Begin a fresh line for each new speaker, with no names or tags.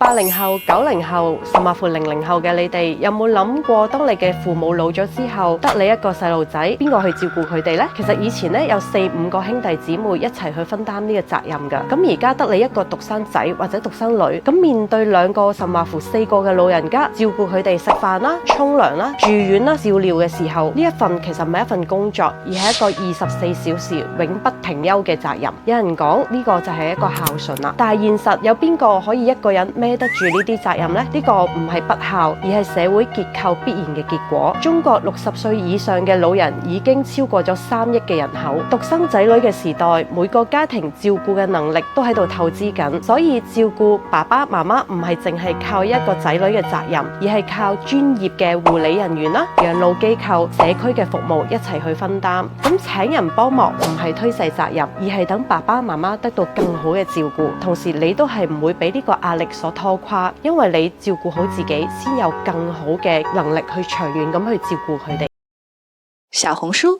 80後、90後，甚至乎00後嘅你哋，有冇諗過，當你嘅父母老咗之後，得你一個細路仔，邊個去照顧佢哋呢？其實以前咧有4、5個兄弟姊妹一齊去分擔呢個責任㗎。咁而家得你一個獨生仔或者獨生女，咁面對2個甚至乎4個嘅老人家，照顧佢哋食飯啦、沖涼啦、住院啦、照料嘅時候，呢一份其實唔係一份工作，而係一個24小時永不停休嘅責任。有人講呢個就係一個孝順啦，但係現實有邊個可以一個人孭得住呢啲責任呢？呢個唔係不孝，而係社會結構必然嘅結果。中國60歲以上嘅老人已經超過咗3億嘅人口，獨生仔女嘅時代，每個家庭照顧嘅能力都喺度透支緊，所以照顧爸爸媽媽唔係淨係靠一個仔女嘅責任，而係靠專業嘅護理人員啦、養老機構、社區嘅服務一齊去分擔。咁請人幫忙唔係推卸責任，而係等爸爸媽媽得到更好嘅照顧，同時你都係唔會俾呢個壓力所拖垮，因為你照顧好自己，先有更好嘅能力去長遠咁去照顧佢哋。
小紅書